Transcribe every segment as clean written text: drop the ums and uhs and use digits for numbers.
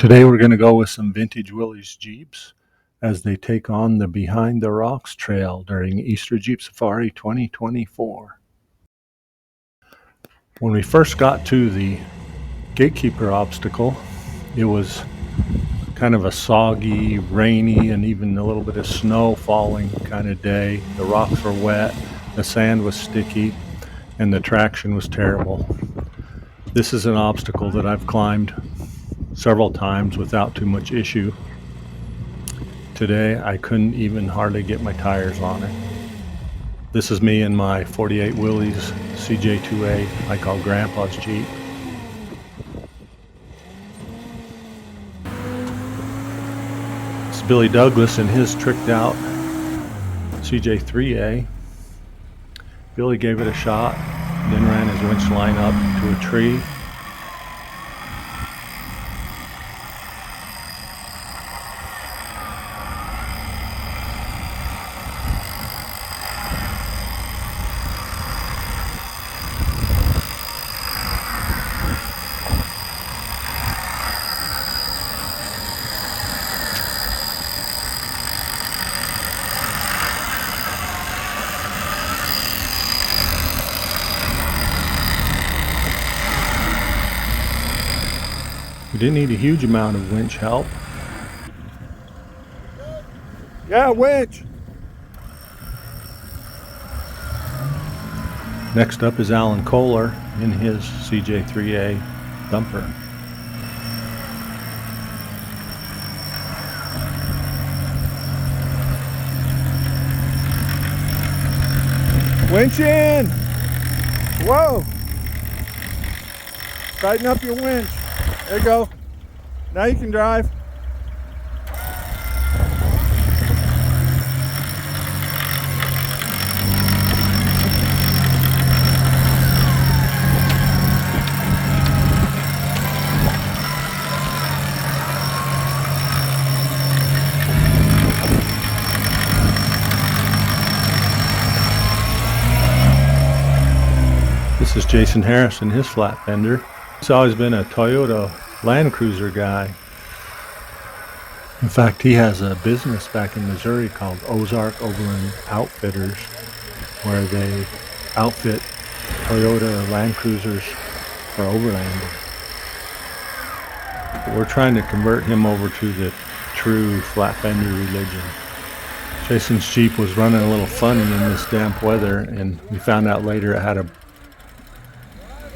Today we're going to go with some vintage Willys Jeeps as they take on the Behind the Rocks Trail during Easter Jeep Safari 2024. When we first got to the Gatekeeper obstacle, it was kind of a soggy, rainy, and even a little bit of snow falling kind of day. The rocks were wet, the sand was sticky, and the traction was terrible. This is an obstacle that I've climbed several times without too much issue. Today I couldn't even hardly get my tires on it. This is me in my 48 Willys CJ2A, I call Grandpa's Jeep. It's Billy Douglas in his tricked out CJ3A. Billy gave it a shot, then ran his winch line up to a tree. We didn't need a huge amount of winch help. Yeah, winch! Next up is Alan Kohler in his CJ3A dumper. Winch in! Whoa! Tighten up your winch. There you go. Now you can drive. This is Jason Harris in his Flatfender. He's always been a Toyota Land Cruiser guy. In fact, he has a business back in Missouri called Ozark Overland Outfitters, where they outfit Toyota Land Cruisers for overlanding. But we're trying to convert him over to the true Flatfender religion. Jason's Jeep was running a little funny in this damp weather, and we found out later it had a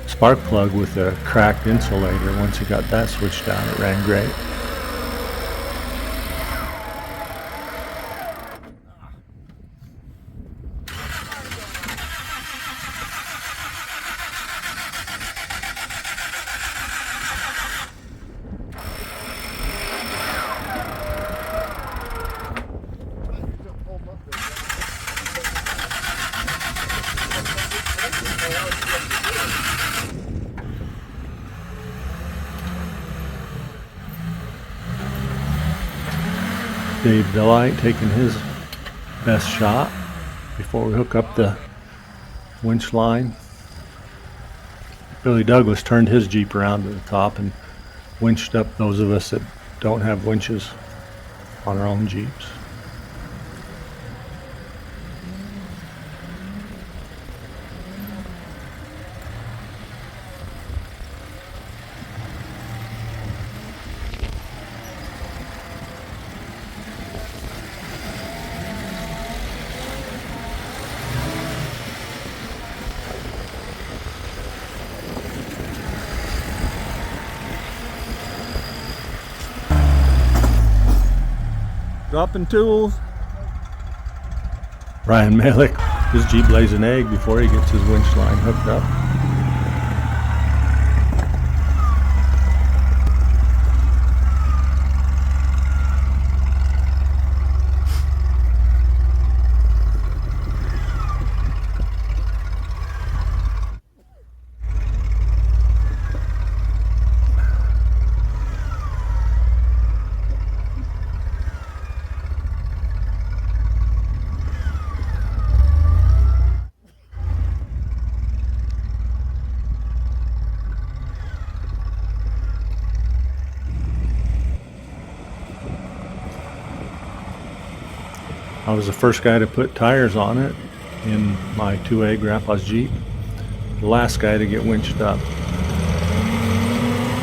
spark plug with a cracked insulator. Once you got that switched out, it ran great. Dave Delight taking his best shot before we hook up the winch line. Billy Douglas turned his Jeep around to the top and winched up those of us that don't have winches on our own Jeeps. Dropping tools. Ryan Malik, his Jeep lays an egg before he gets his winch line hooked up. I was the first guy to put tires on it in my 2A Grandpa's Jeep. The last guy to get winched up.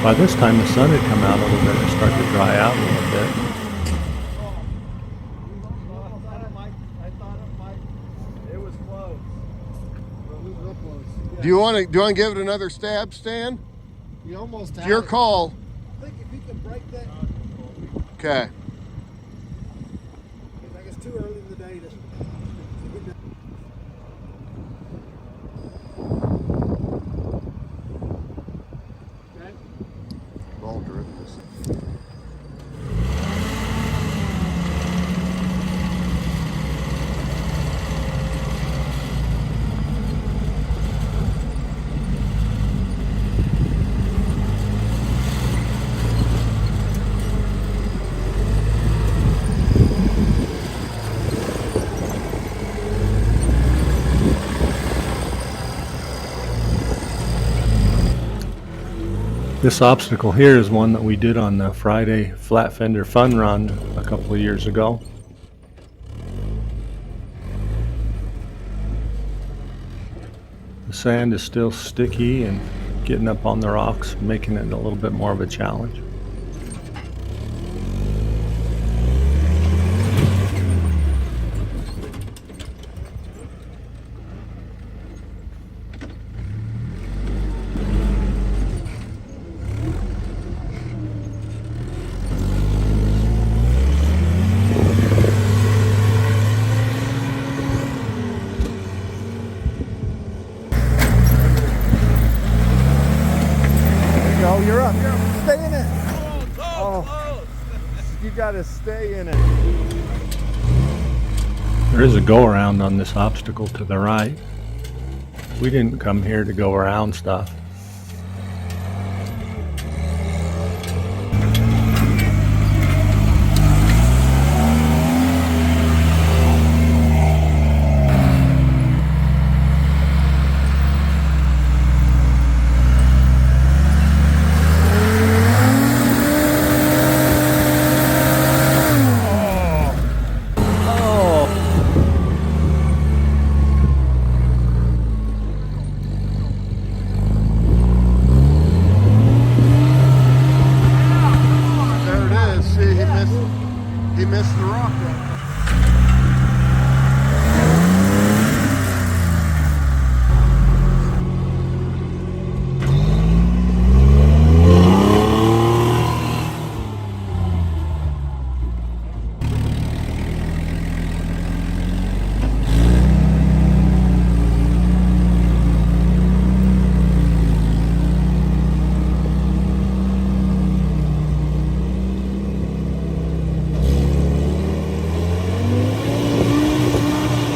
By this time the sun had come out a little bit and started to dry out a little bit. It was close. Real close. Do you want to give it another stab, Stan? You almost It's your call. I think if you can break that, Okay. I think it's too early in the day to get that. Okay. All driven this. This obstacle here is one that we did on the Friday Flatfender fun run a couple of years ago. The sand is still sticky and getting up on the rocks, making it a little bit more of a challenge. Go, you're up. Stay in it. Oh, you gotta stay in it. There is a go around on this obstacle to the right. We didn't come here to go around stuff. There it is. See, he missed the rock.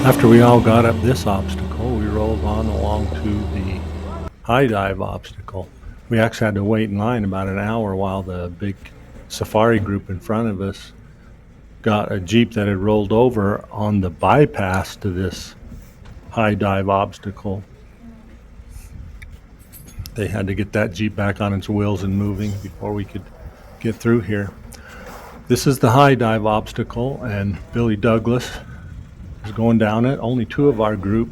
After we all got up this obstacle, we rolled on along to the high dive obstacle. We actually had to wait in line about an hour while the big safari group in front of us got a Jeep that had rolled over on the bypass to this high dive obstacle. They had to get that Jeep back on its wheels and moving before we could get through here. This is the high dive obstacle, and Billy Douglas is going down it. Only two of our group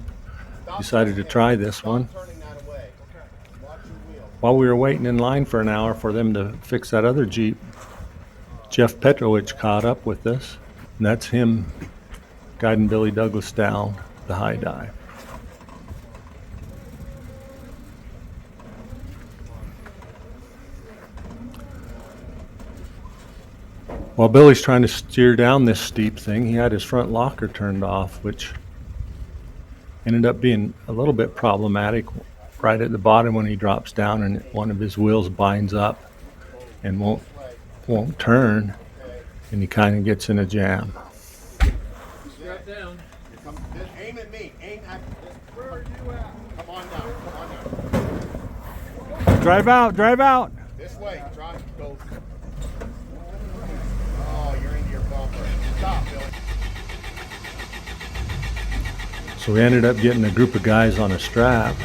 decided to try this one. While we were waiting in line for an hour for them to fix that other Jeep, Jeff Petrovich caught up with us, and that's him guiding Billy Douglas down the high dive. While Billy's trying to steer down this steep thing, he had his front locker turned off, which ended up being a little bit problematic right at the bottom when he drops down and one of his wheels binds up and won't turn, and he kind of gets in a jam. Strap down. Aim at me. Aim at me. Where are you at? Come on down. Come on down. Drive out. Drive out. This way. Drive. Go. Oh, you're into your bumper. Stop, Billy. So we ended up getting a group of guys on a strap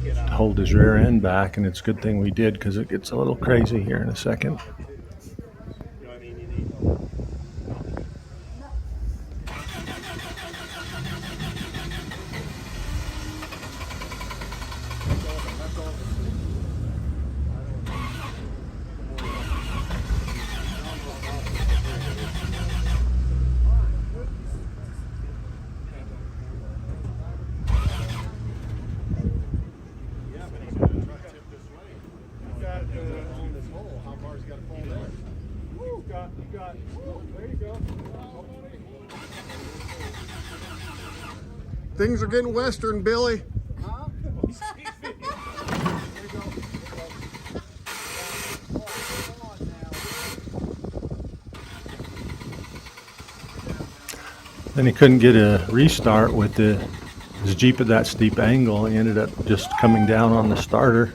to hold his rear end back, and it's a good thing we did because it gets a little crazy here in a second. Things are getting western, Billy. Then he couldn't get a restart with his Jeep at that steep angle. He ended up just coming down on the starter.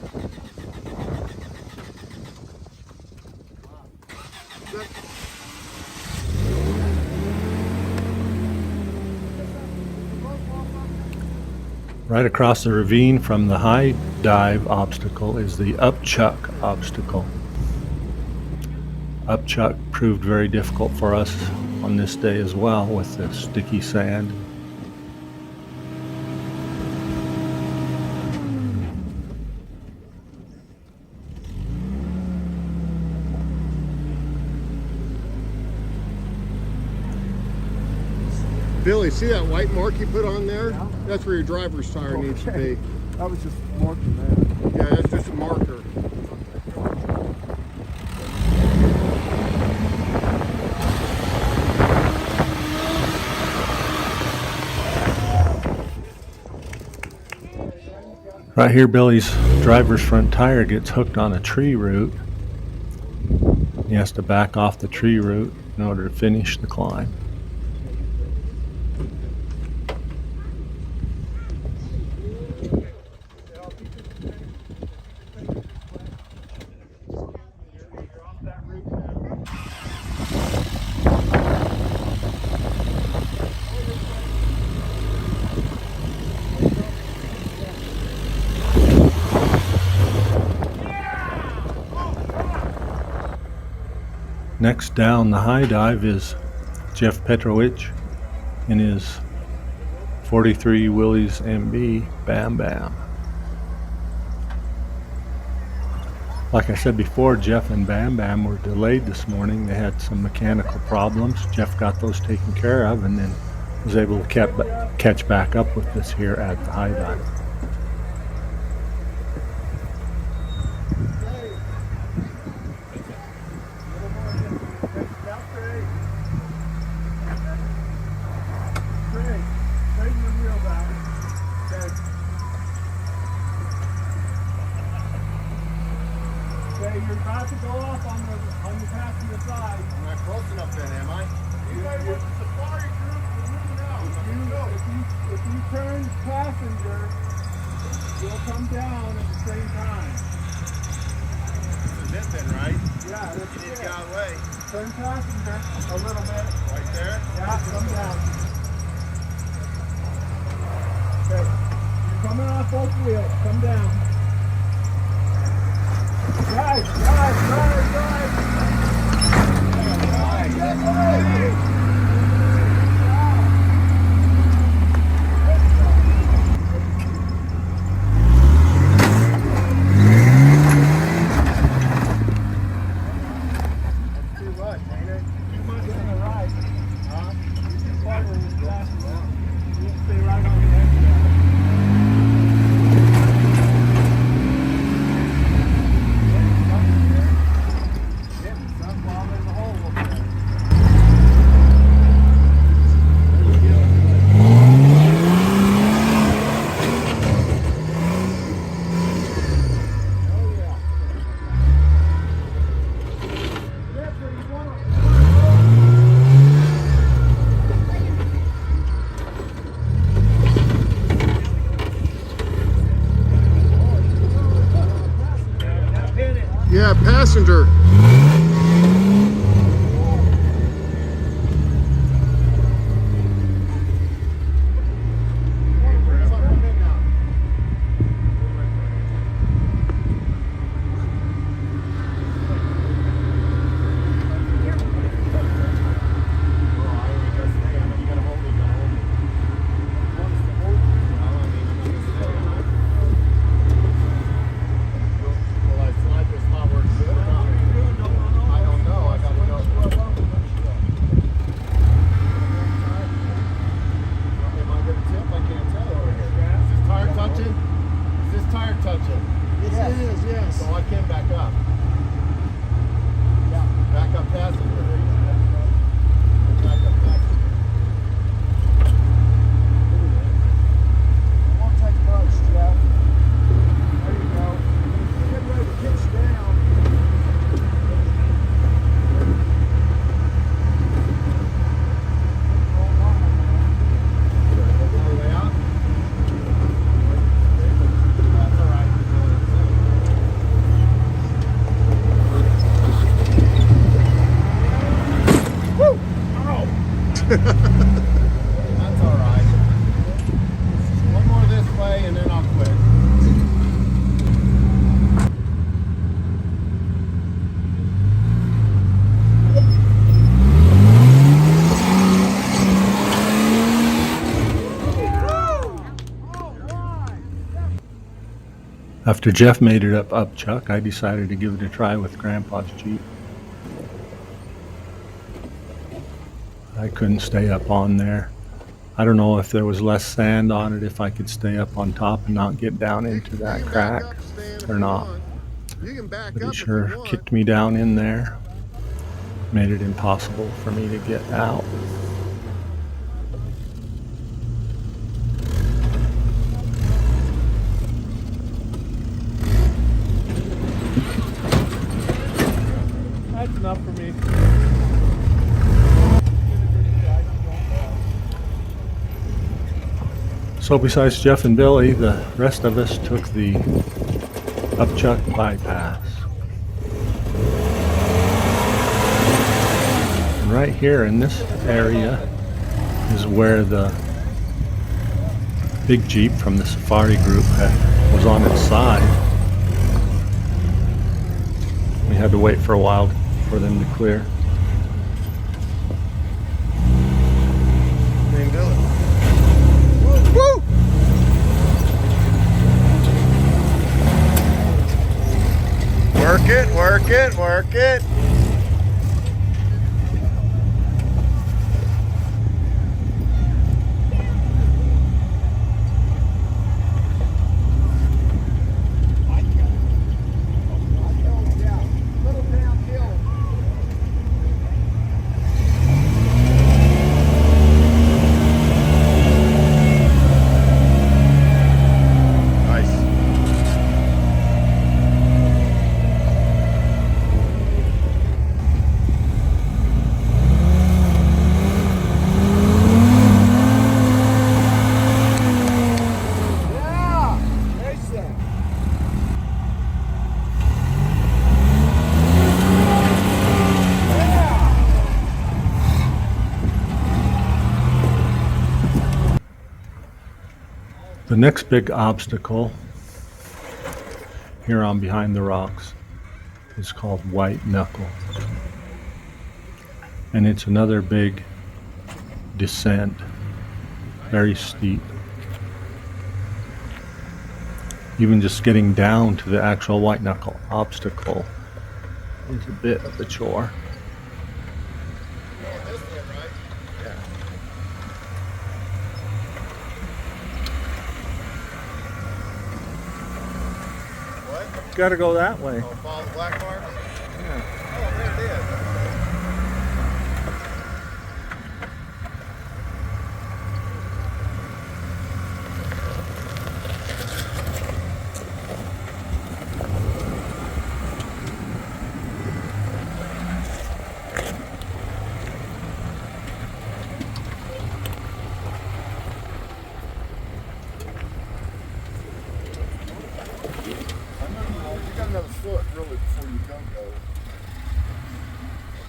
Right across the ravine from the high dive obstacle is the upchuck obstacle. Upchuck proved very difficult for us on this day as well with the sticky sand. Billy, see that white mark you put on there? Yeah. That's where your driver's tire needs to be. I was just marking that. Yeah, that's just a marker. Right here, Billy's driver's front tire gets hooked on a tree root. He has to back off the tree root in order to finish the climb. Next down the high dive is Jeff Petrovich in his 43 Willys MB Bam Bam. Like I said before, Jeff and Bam Bam were delayed this morning. They had some mechanical problems. Jeff got those taken care of and then was able to catch back up with us here at the high dive. You're about to go off on the passenger side. I'm not close enough then, am I? If you turn passenger, you'll come down at the same time. This is it then, right? Yeah, that's You need it. to get out of the way. Turn passenger a little bit. Right there? Yeah, come down. Okay, you're coming off both wheels. Come down. Drive, drive, drive, drive. Too much, ain't it? Too much on the right. Huh? You can follow the passenger. You can stay right on the exit. Yeah, passenger. That's all right. One more this way and then I'll quit. After Jeff made it up upchuck, I decided to give it a try with Grandpa's Jeep. I couldn't stay up on there. I don't know if there was less sand on it, if I could stay up on top and not get down into that crack or not. But it sure kicked me down in there. Made it impossible for me to get out. That's enough for me. So besides Jeff and Billy, the rest of us took the upchuck bypass. And right here in this area is where the big Jeep from the safari group was on its side. We had to wait for a while for them to clear. Woo! Work it, work it, work it. The next big obstacle here on Behind the Rocks is called White Knuckle. And it's another big descent, very steep. Even just getting down to the actual White Knuckle obstacle is a bit of a chore. Gotta go that way. Oh, follow the black mark? Yeah. Oh, there it is. You got another foot really before you go.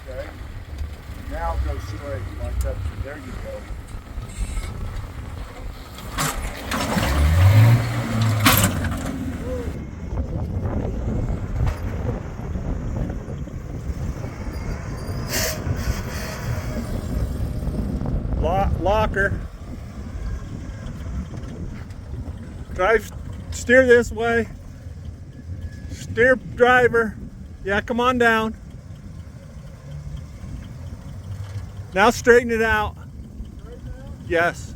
Okay? Now go straight like that. There you go. Locker. Steer this way. Steer driver. Yeah, come on down. Now straighten it out. Yes.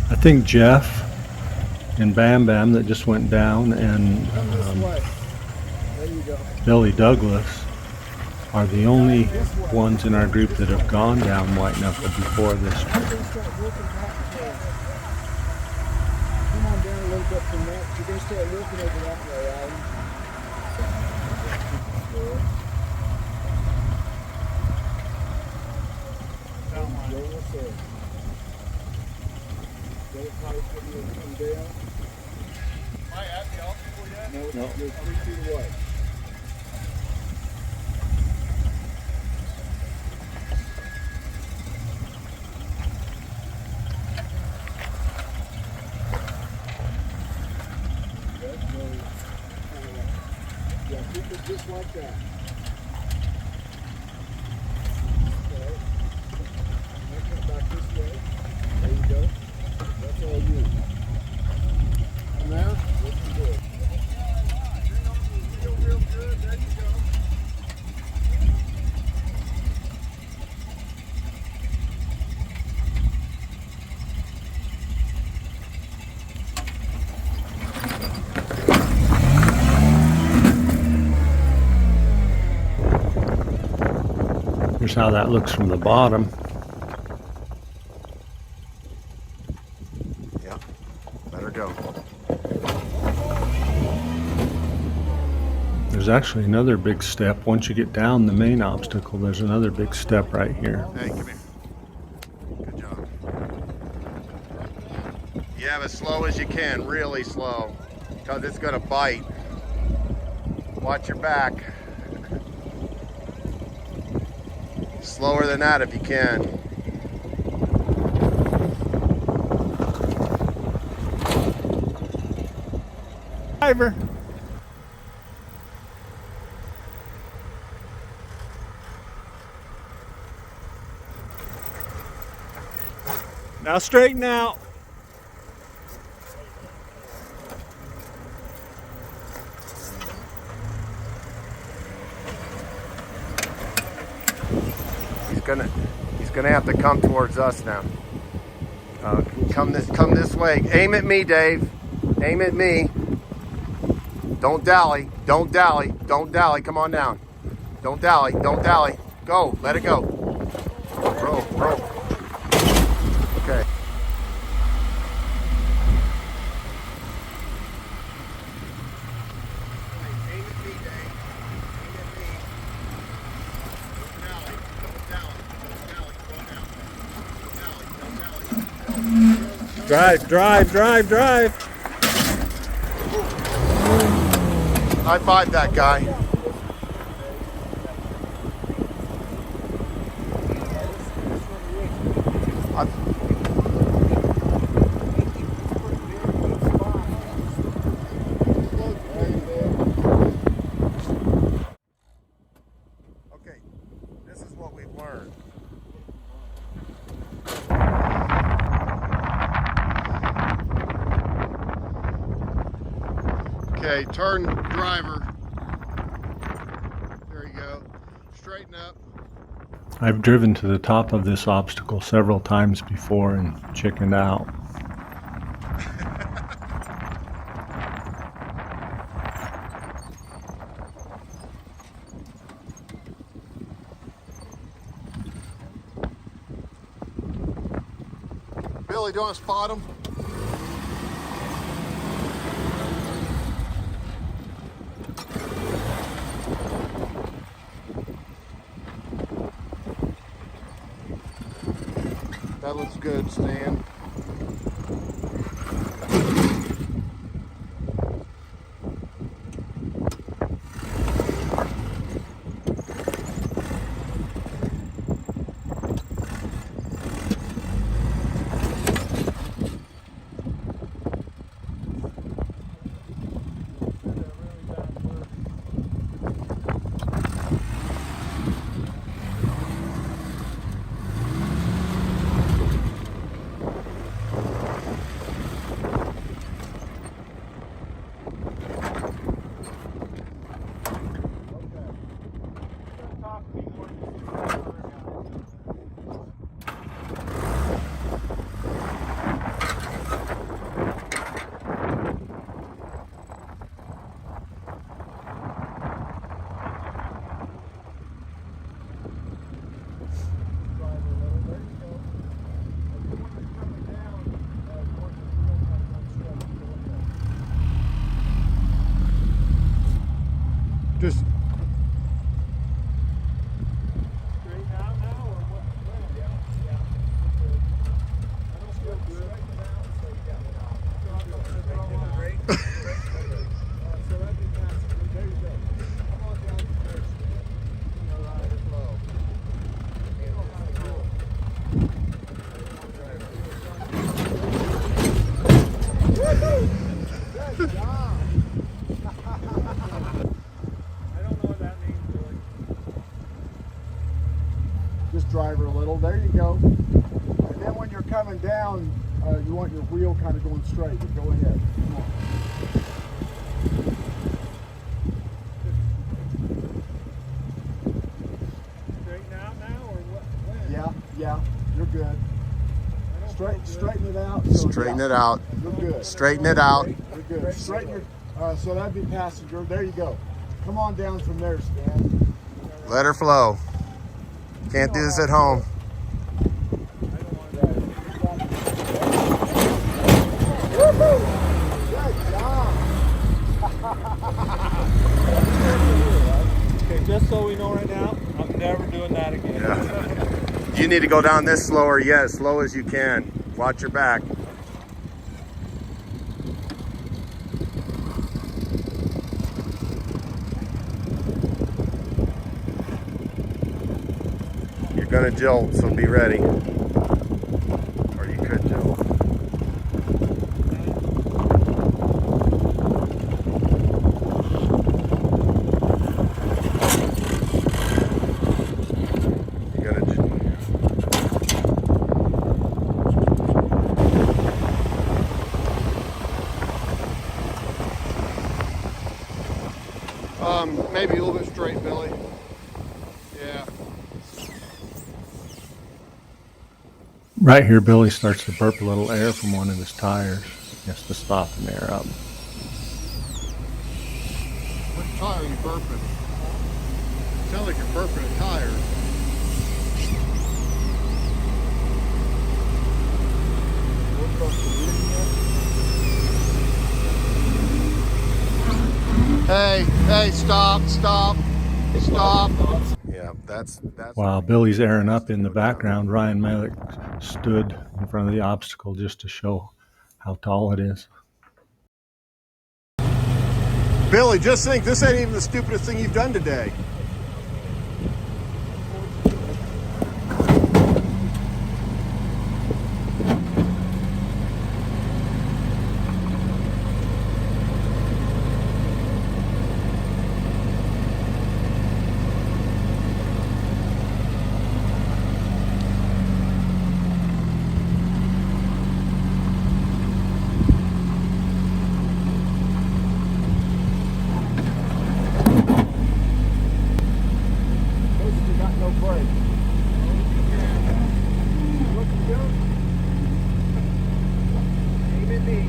I think Jeff and Bam Bam that just went down and Billy Douglas are the only ones in our group that have gone down White Knuckle before this trip. Come on down a little bit from that. You're going to start looking over that way, Alan. No. You're 3 feet away. Yeah, keep it just like that. Okay. Now come back this way. There you go. That's all you. And there, looking good. Feel real good. There you go. Here's how that looks from the bottom. Yeah, let her go. There's actually another big step. Once you get down the main obstacle, there's another big step right here. Hey, come here. Good job. Yeah, but slow as you can, really slow, because it's going to bite. Watch your back. Slower than that if you can. Driver. Now straighten out. He's gonna have to come towards us now. Come this way. Aim at me, Dave. Aim at me. Don't dally. Don't dally. Don't dally. Come on down. Don't dally. Don't dally. Go. Let it go. Roll. Roll. Okay. Aim at me, Dave. Aim at me. Don't dally. Don't dally. Don't dally. Go down. Don't dally. Don't dally. Drive, drive, drive, drive. High five that guy. Okay, this is what we've learned. Okay, turn driver. There you go. Straighten up. I've driven to the top of this obstacle several times before and chickened out. Billy, do you want to spot him? That looks good, Stan. Just Straighten out now or what? Yeah. I don't feel good. driver a little. There you go. And then when you're coming down, you want your wheel kind of going straight. But go ahead. Come on. Straighten out now or what? When? Yeah, you're good. Straighten it out. So, Straighten it out. You're good. Straighten it out. You're good. Straighten your. So that'd be passenger. There you go. Come on down from there, Stan. Let her flow. Can't do this at home. Okay, just so we know right now, I'm never doing that again. Yeah. You need to go down this slower. Yeah, as slow as you can. Watch your back. You're gonna jolt, so be ready. Or you could jolt. You're gonna jolt. Maybe a little bit straight, Billy. Yeah. Right here, Billy starts to burp a little air from one of his tires. He has to stop and air up. Which tire are you burping? Sounds like you're burping a tire. Hey, stop. Yeah, that's While Billy's airing up in the background, Ryan Malik stood in front of the obstacle just to show how tall it is. Billy, just think, this ain't even the stupidest thing you've done today. You got no brake. Looking good. Aim at me.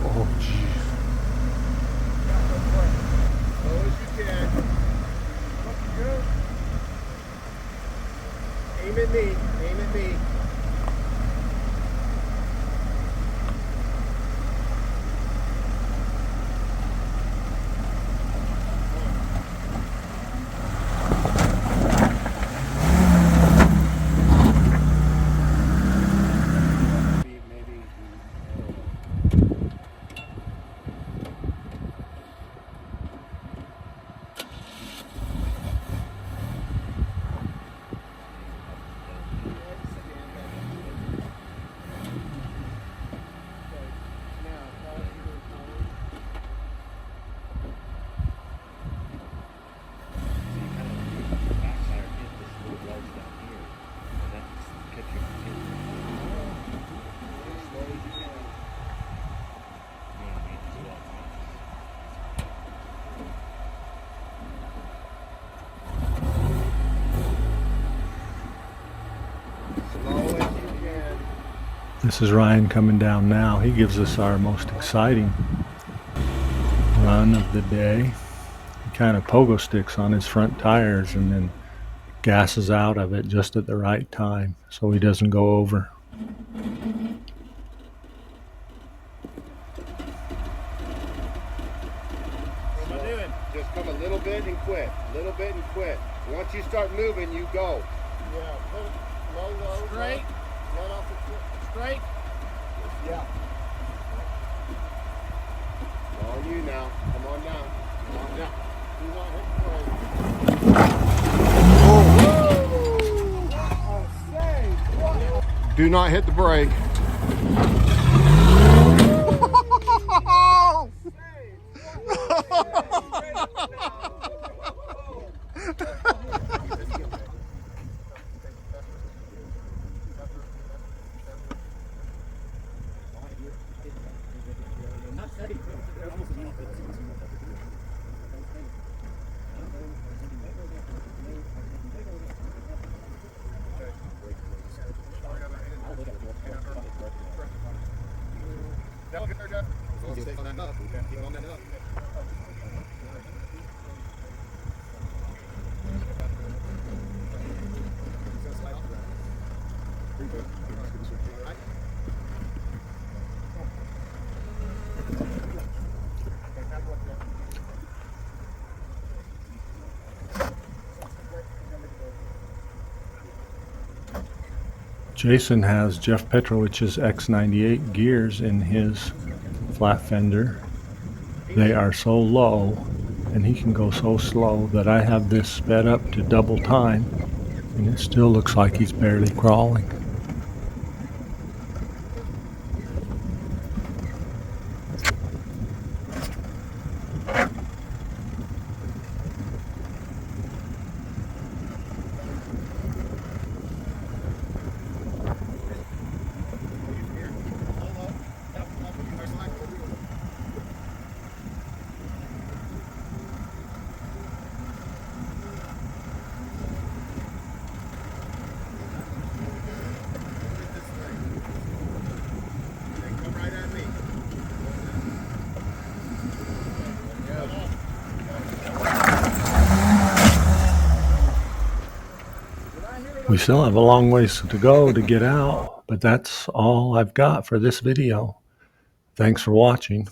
Oh, jeez. Slow as you can. Looking good. Aim at me. This is Ryan coming down now. He gives us our most exciting run of the day. He kind of pogo sticks on his front tires and then gases out of it just at the right time so he doesn't go over. What am I doing? Just come a little bit and quit. A little bit and quit. Once you start moving, you go. Yeah, put it low, Straight. Let off the foot. Straight. Yeah. On you now. Come on down. Come on down. Do not hit the brake. Do not hit the brake. Jason has Jeff Petrovich's X98 gears in his Flatfender. They are so low and he can go so slow that I have this sped up to double time and it still looks like he's barely crawling. We still have a long ways to go to get out, but that's all I've got for this video. Thanks for watching.